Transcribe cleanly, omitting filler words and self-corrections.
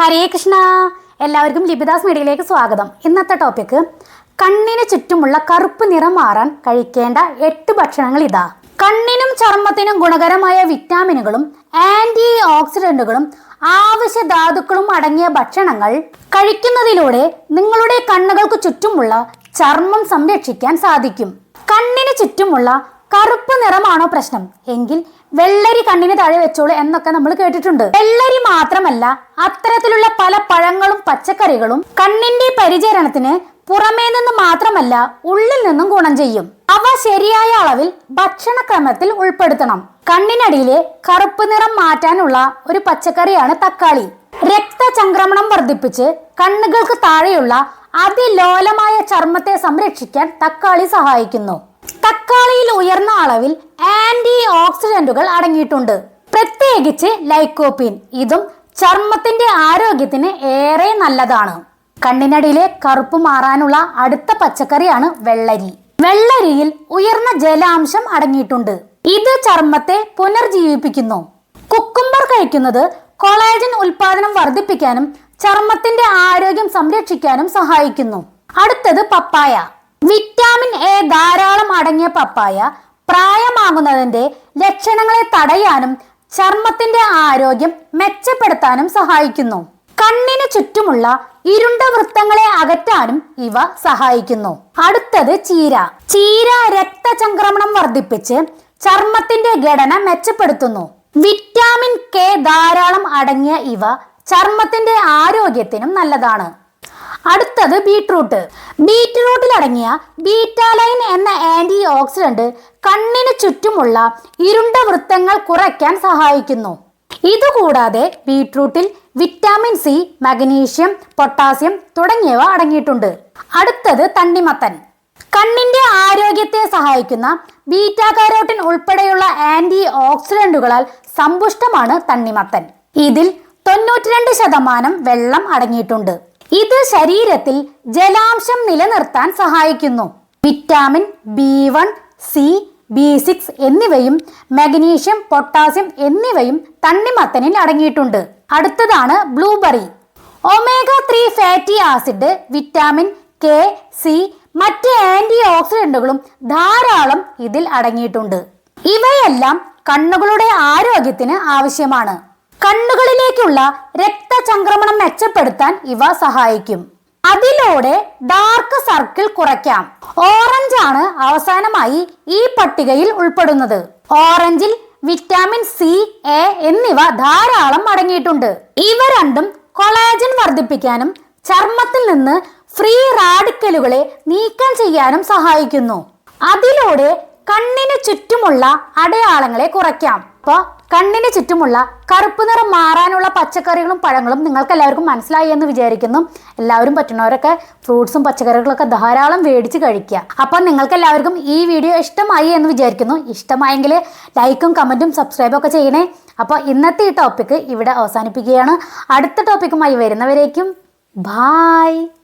ഹരേ കൃഷ്ണ. എല്ലാവർക്കും ലിപിദാസ് മീഡിയയിലേക്ക് സ്വാഗതം. ഇന്നത്തെ ടോപ്പിക് കണ്ണിന് ചുറ്റുമുള്ള കറുപ്പ് നിറം മാറാൻ കഴിക്കേണ്ട 8 ഭക്ഷണങ്ങൾ ഇതാ. കണ്ണിനും ചർമ്മത്തിനും ഗുണകരമായ വിറ്റാമിനുകളും ആന്റി ഓക്സിഡന്റുകളും ആവശ്യ ധാതുക്കളും അടങ്ങിയ ഭക്ഷണങ്ങൾ കഴിക്കുന്നതിലൂടെ നിങ്ങളുടെ കണ്ണുകൾക്ക് ചുറ്റുമുള്ള ചർമ്മം സംരക്ഷിക്കാൻ സാധിക്കും. കണ്ണിന് ചുറ്റുമുള്ള കറുപ്പ് നിറമാണോ പ്രശ്നം എങ്കിൽ വെള്ളരി കണ്ണിന് താഴെ വെച്ചോളൂ എന്നൊക്കെ നമ്മൾ കേട്ടിട്ടുണ്ട്. വെള്ളരി മാത്രമല്ല, അത്തരത്തിലുള്ള പല പഴങ്ങളും പച്ചക്കറികളും കണ്ണിന്റെ പരിചരണത്തിന് പുറമേ നിന്ന് മാത്രമല്ല ഉള്ളിൽ നിന്നും ഗുണം ചെയ്യും. അവ ശരിയായ അളവിൽ ഭക്ഷണക്രമത്തിൽ ഉൾപ്പെടുത്തണം. കണ്ണിനടിയിലെ കറുപ്പ് നിറം മാറ്റാനുള്ള ഒരു പച്ചക്കറിയാണ് തക്കാളി. രക്തചംക്രമണം വർദ്ധിപ്പിച്ച് കണ്ണുകൾക്ക് താഴെയുള്ള അതിലോലമായ ചർമ്മത്തെ സംരക്ഷിക്കാൻ തക്കാളി സഹായിക്കുന്നു. തക്കാളിയിൽ ഉയർന്ന അളവിൽ ആന്റി ഓക്സിഡന്റുകൾ അടങ്ങിയിട്ടുണ്ട്, പ്രത്യേകിച്ച് ലൈക്കോപ്പീൻ. ഇതും ചർമ്മത്തിന്റെ ആരോഗ്യത്തിന് ഏറെ നല്ലതാണ്. കണ്ണിനടിയിലെ കറുപ്പ് മാറാനുള്ള അടുത്ത പച്ചക്കറിയാണ് വെള്ളരി. വെള്ളരിയിൽ ഉയർന്ന ജലാംശം അടങ്ങിയിട്ടുണ്ട്. ഇത് ചർമ്മത്തെ പുനർജീവിപ്പിക്കുന്നു. കുക്കുംബർ കഴിക്കുന്നത് കൊളാജൻ ഉൽപാദനം വർദ്ധിപ്പിക്കാനും ചർമ്മത്തിന്റെ ആരോഗ്യം സംരക്ഷിക്കാനും സഹായിക്കുന്നു. അടുത്തത് പപ്പായ. വിറ്റാമിൻ എ ധാരാളം അടങ്ങിയ പപ്പായ പ്രായമാകുന്നതിന്റെ ലക്ഷണങ്ങളെ തടയാനും ചർമ്മത്തിന്റെ ആരോഗ്യം മെച്ചപ്പെടുത്താനും സഹായിക്കുന്നു. കണ്ണിന് ചുറ്റുമുള്ള ഇരുണ്ട വൃത്തങ്ങളെ അകറ്റാനും ഇവ സഹായിക്കുന്നു. അടുത്തത് ചീര. ചീര രക്തചംക്രമണം വർദ്ധിപ്പിച്ച് ചർമ്മത്തിന്റെ ഘടന മെച്ചപ്പെടുത്തുന്നു. വിറ്റാമിൻ കെ ധാരാളം അടങ്ങിയ ഇവ ചർമ്മത്തിന്റെ ആരോഗ്യത്തിനും നല്ലതാണ്. അടുത്തത് ബീറ്റ്റൂട്ട്. ബീറ്റ്റൂട്ടിൽ അടങ്ങിയ ബീറ്റാലൈൻ എന്ന ആന്റി ഓക്സിഡന്റ് കണ്ണിന് ചുറ്റുമുള്ള ഇരുണ്ട വൃത്തങ്ങൾ കുറയ്ക്കാൻ സഹായിക്കുന്നു. ഇതുകൂടാതെ ബീറ്റ്റൂട്ടിൽ വിറ്റാമിൻ സി, മഗ്നീഷ്യം, പൊട്ടാസ്യം തുടങ്ങിയവ അടങ്ങിയിട്ടുണ്ട്. അടുത്തത് തണ്ണിമത്തൻ. കണ്ണിന്റെ ആരോഗ്യത്തെ സഹായിക്കുന്ന ബീറ്റാ കാരോട്ടിൻ ഉൾപ്പെടെയുള്ള ആന്റി ഓക്സിഡന്റുകളാൽ സമ്പുഷ്ടമാണ് തണ്ണിമത്തൻ. ഇതിൽ 92% വെള്ളം അടങ്ങിയിട്ടുണ്ട്. ഇത് ശരീരത്തിൽ ജലാംശം നിലനിർത്താൻ സഹായിക്കുന്നു. വിറ്റാമിൻ B1, C, B6 എന്നിവയും മഗ്നീഷ്യം, പൊട്ടാസ്യം എന്നിവയും തണ്ണിമത്തനിൽ അടങ്ങിയിട്ടുണ്ട്. അടുത്തതാണ് blueberry. Omega 3 fatty acid, vitamin K, C, മറ്റ് ആന്റി ഓക്സിഡന്റുകളും ധാരാളം ഇതിൽ അടങ്ങിയിട്ടുണ്ട്. ഇവയെല്ലാം കണ്ണുകളുടെ ആരോഗ്യത്തിന് ആവശ്യമാണ്. കണ്ണുകളിലേക്കുള്ള രക്തചംക്രമണം മെച്ചപ്പെടുത്താൻ ഇവ സഹായിക്കും. അതിലൂടെ ഡാർക്ക് സർക്കിൾ കുറയ്ക്കാം. ഓറഞ്ച് ആണ് അവസാനമായി ഈ പട്ടികയിൽ ഉൾപ്പെടുന്നത്. ഓറഞ്ചിൽ വിറ്റാമിൻ സി, എ എന്നിവ ധാരാളം അടങ്ങിയിട്ടുണ്ട്. ഇവ രണ്ടും കൊളാജൻ വർദ്ധിപ്പിക്കാനും ചർമ്മത്തിൽ നിന്ന് ഫ്രീ റാഡിക്കലുകളെ നീക്കം ചെയ്യാനും സഹായിക്കുന്നു. അതിലൂടെ കണ്ണിന് ചുറ്റുമുള്ള അടയാളങ്ങളെ കുറയ്ക്കാം. അപ്പോൾ കണ്ണിന് ചുറ്റുമുള്ള കറുപ്പ് നിറം മാറാനുള്ള പച്ചക്കറികളും പഴങ്ങളും നിങ്ങൾക്ക് എല്ലാവർക്കും മനസ്സിലായി എന്ന് വിചാരിക്കുന്നു. എല്ലാവരും പറ്റുന്നവരൊക്കെ ഫ്രൂട്ട്സും പച്ചക്കറികളൊക്കെ ധാരാളം മേടിച്ച് കഴിക്കുക. അപ്പോൾ നിങ്ങൾക്ക് എല്ലാവർക്കും ഈ വീഡിയോ ഇഷ്ടമായി എന്ന് വിചാരിക്കുന്നു. ഇഷ്ടമായെങ്കിൽ ലൈക്കും കമൻറ്റും സബ്സ്ക്രൈബും ഒക്കെ ചെയ്യണേ. അപ്പോൾ ഇന്നത്തെ ഈ ടോപ്പിക്ക് ഇവിടെ അവസാനിപ്പിക്കുകയാണ്. അടുത്ത ടോപ്പിക്കുമായി വരുന്നവരേക്കും ബായ്.